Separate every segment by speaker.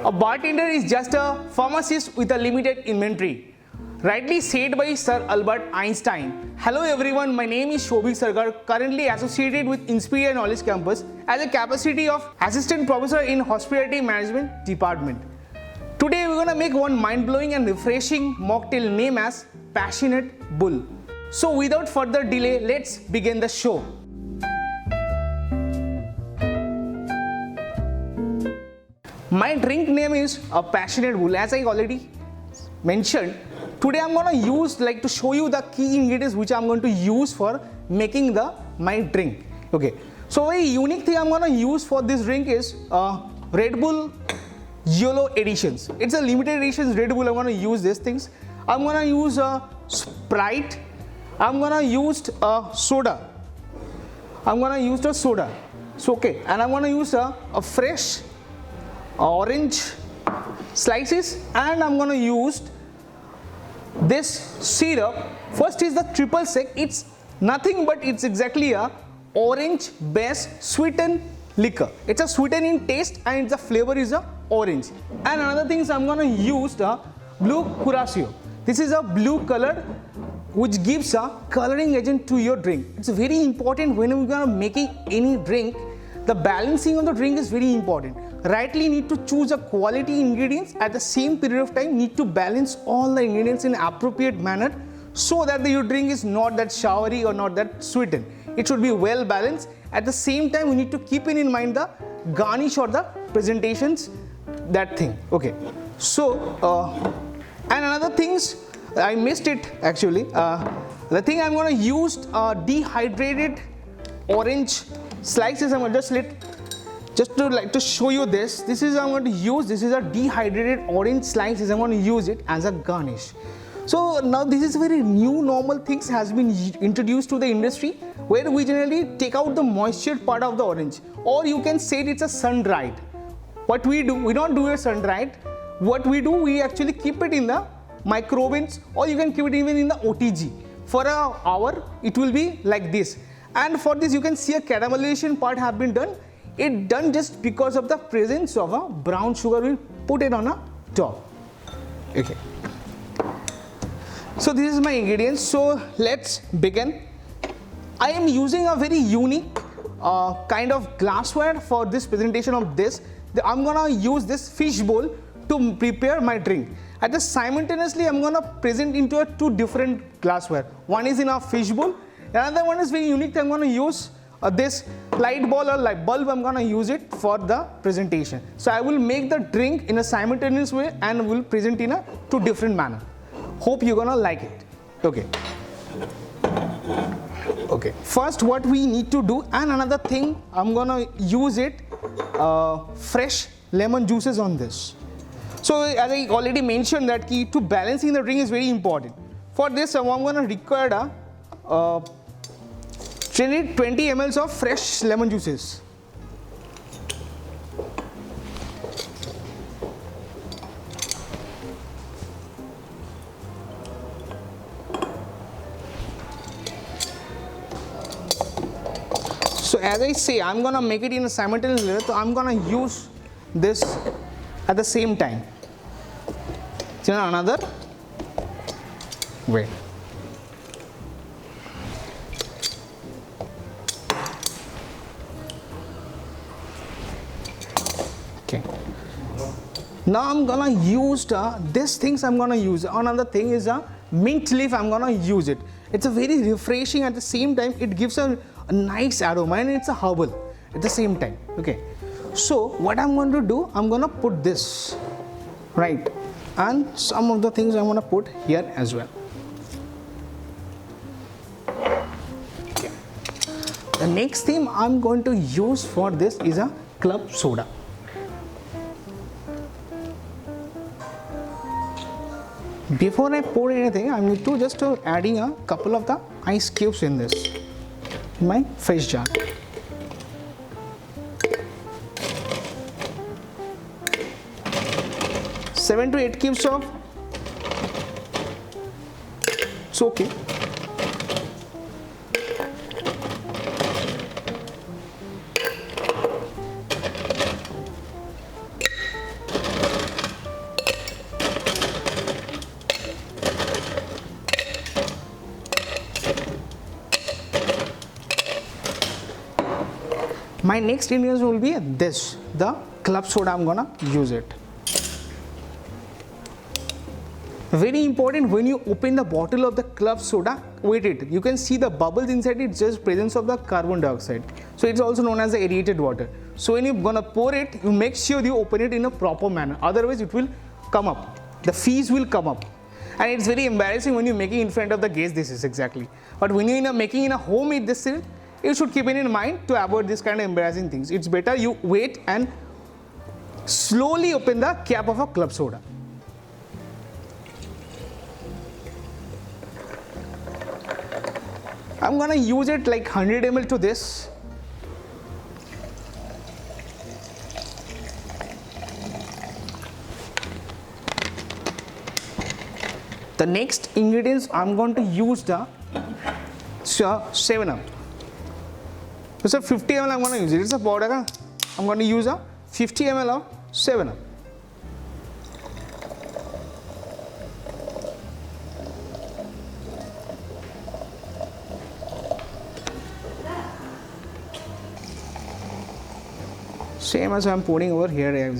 Speaker 1: A bartender is just a pharmacist with a limited inventory. Rightly said by Sir Albert Einstein. Hello everyone, my name is Shobhik Sarkar, currently associated with Inspire Knowledge Campus as a capacity of Assistant Professor in Hospitality Management Department. Today we're gonna make one mind-blowing and refreshing mocktail named as Passionate Bull. So without further delay, let's begin the show. My drink name is a Passionate Bull. As I already mentioned, today I'm gonna use to show you the key ingredients which I'm going to use for making my drink. Okay. So a unique thing I'm gonna use for this drink is Red Bull YOLO editions. It's a limited edition Red Bull. I'm gonna use these things. I'm gonna use a Sprite. I'm gonna use a soda. I'm gonna use the soda. So okay, and I'm gonna use a fresh orange slices, and I'm gonna use this syrup. First is the triple sec. It's nothing but it's exactly a orange based sweetened liquor. It's a sweetened in taste and the flavor is a orange. And another thing is I'm gonna use the blue curacao. This is a blue color which gives a coloring agent to your drink. It's very important when we're gonna making any drink. The balancing of the drink is very important. Rightly need to choose a quality ingredients, at the same period of time need to balance all the ingredients in appropriate manner so that your drink is not that showery or not that sweetened. It should be well balanced. At the same time we need to keep in mind the garnish or the presentations, that thing. Okay. So and another things I missed it actually. The thing I'm going to use dehydrated orange slices. I'm going to just to show you this. This is I'm going to use. This is a dehydrated orange slices. I'm going to use it as a garnish. So now this is very new normal things has been introduced to the industry, where we generally take out the moisture part of the orange, or you can say it's a sun dried. What we do, we don't do a sun dried. What we do, we actually keep it in the microovens, or you can keep it even in the OTG for an hour. It will be like this. And for this you can see a caramelization part have been done. It done just because of the presence of a brown sugar. We put it on a top. Okay. So this is my ingredients. So let's begin. I am using a very unique kind of glassware for this presentation of this. I'm gonna use this fish bowl to prepare my drink. At the simultaneously, I'm gonna present into two different glassware. One is in a fish bowl. Another one is very unique. I'm gonna use this light ball or light bulb. I'm gonna use it for the presentation. So I will make the drink in a simultaneous way and will present in a two different manner. Hope you're gonna like it. Okay. Okay. First, what we need to do, and another thing, I'm gonna use it fresh lemon juices on this. So as I already mentioned that key to balancing the drink is very important. For this, I'm gonna require 20 ml of fresh lemon juices. So as I say, I'm gonna make it in a simultaneous layer, so I'm gonna use this at the same time. So another way. Okay. Now I'm gonna use these things. I'm gonna use another thing is a mint leaf. I'm gonna use it. It's a very refreshing. At the same time, it gives a nice aroma and it's a herbal at the same time. Okay. So what I'm going to do, I'm gonna put this right, and some of the things I'm gonna put here as well. Okay. The next thing I'm going to use for this is a club soda. Before I pour anything, I need to just adding a couple of the ice cubes in this, in my fish jar. 7 to 8 cubes of, it's okay. My next ingredients will be this, the club soda. I'm gonna use it. Very important, when you open the bottle of the club soda, wait it. You can see the bubbles inside it, just presence of the carbon dioxide. So it's also known as the aerated water. So when you're gonna pour it, you make sure you open it in a proper manner. Otherwise it will come up. The fizz will come up. And it's very embarrassing when you're making in front of the guest, this is exactly. But when you're making in a home, this thing, you should keep it in mind to avoid this kind of embarrassing things. It's better you wait and slowly open the cap of a club soda. I'm gonna use it like 100 ml to this. The next ingredients I'm going to use the 7-Up. So 50 ml I'm going to use it. It's a powder. I'm going to use a 50 ml of 7-Up. Same as I'm pouring over here.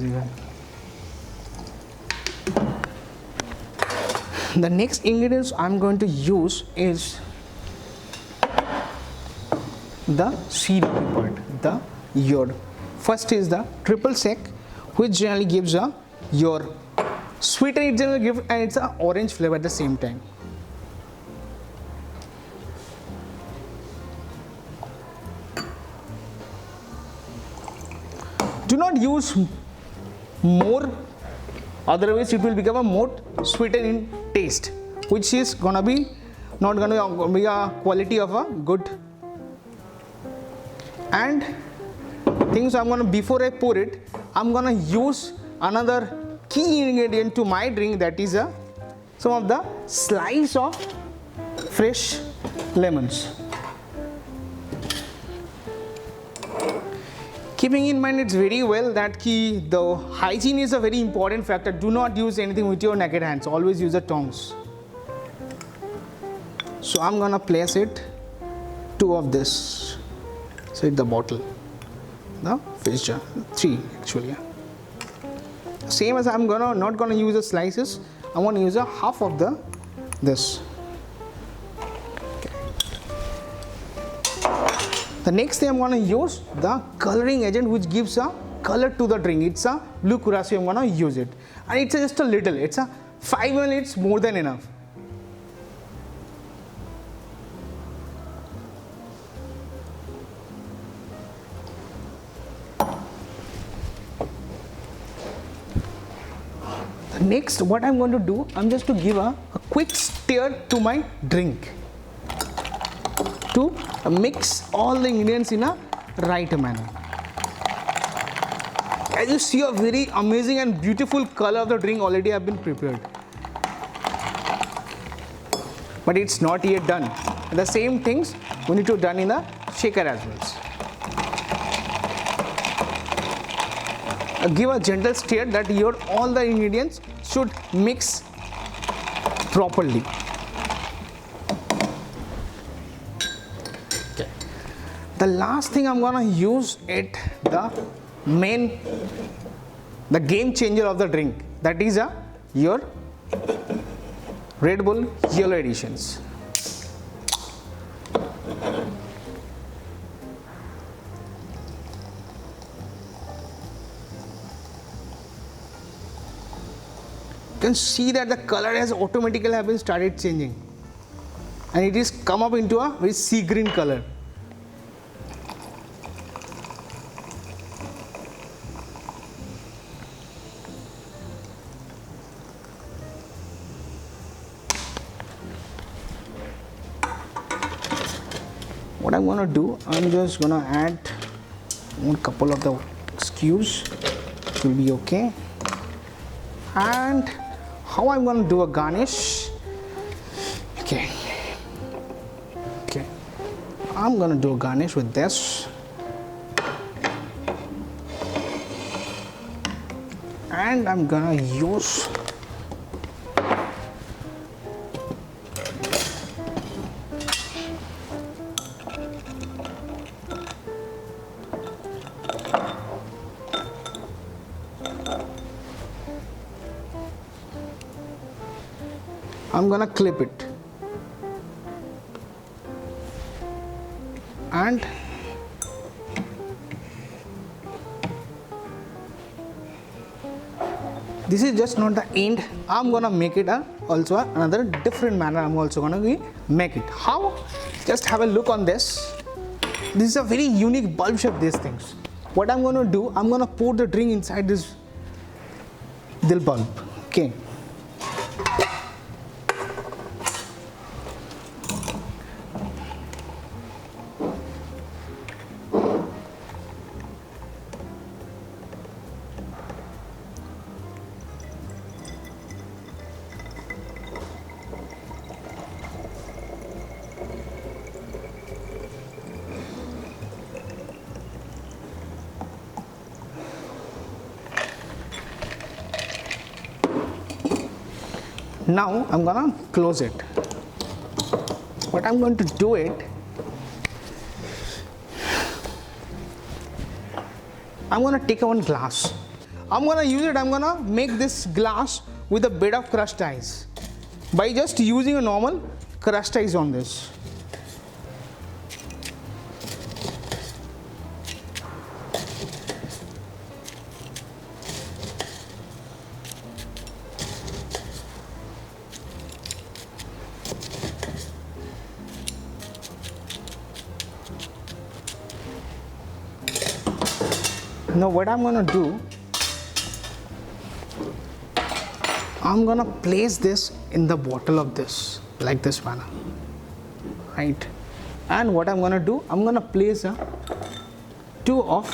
Speaker 1: The next ingredients I'm going to use is the syrupy part, the your. First is the triple sec, which generally gives a your sweet, and it generally gives, and it's an orange flavor at the same time. Do not use more, otherwise it will become a more sweetened in taste, which is gonna be not gonna be a quality of a good. And things I'm gonna, before I pour it, I'm gonna use another key ingredient to my drink, that is some of the slice of fresh lemons. Keeping in mind, it's very well that the hygiene is a very important factor. Do not use anything with your naked hands. Always use the tongs. So I'm gonna place it 2 of this. So the bottle, the fish jar, 3 actually. Same as I'm not gonna use the slices. I want to use a half of this. The next thing I'm going to use the coloring agent, which gives a color to the drink. It's a blue curacao. I'm going to use it, and it's just a little. It's a 5 ml. It's more than enough. The next, what I'm going to do, I'm just to give a quick stir to my drink, to mix all the ingredients in a right manner. As you see, a very amazing and beautiful color of the drink already have been prepared. But it's not yet done. The same things we need to done in a shaker as well. Give a gentle stir that all the ingredients should mix properly. The last thing I'm gonna use it, the game changer of the drink, that is your Red Bull Yellow Editions. You can see that the color has automatically have been started changing, and it is come up into a very sea green color. What I'm gonna do, I'm just gonna add one couple of the skews. It will be okay. And how I'm gonna do a garnish? Okay. I'm gonna do a garnish with this. And I'm gonna use I'm gonna clip it, and this is just not the end. I'm gonna make it also another different manner. I'm also gonna make it. How? Just have a look on this. This is a very unique bulb shape, these things. What I'm gonna do, I'm gonna pour the drink inside this dil bulb. Okay. Now I'm gonna close it. What I'm going to do it, I'm gonna take one glass. I'm gonna use it, I'm gonna make this glass with a bit of crushed ice by just using a normal crushed ice on this. Now what I'm gonna do, I'm gonna place this in the bottle of this, like this manner, right? And what I'm gonna do, I'm gonna place two of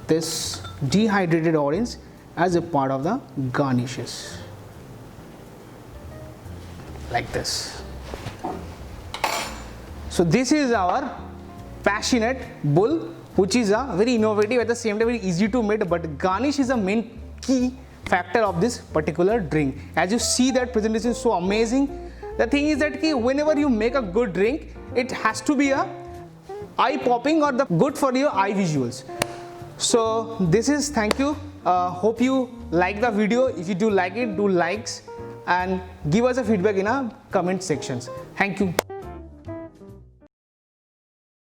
Speaker 1: this dehydrated orange as a part of the garnishes, like this. So this is our Passionate Bull, which is a very innovative, at the same time very easy to make, but garnish is a main key factor of this particular drink. As you see, that presentation is so amazing. The thing is that whenever you make a good drink, it has to be a eye popping or the good for your eye visuals. So this is, thank you. Hope you like the video. If you do like it, do likes and give us a feedback in our comment sections. Thank you.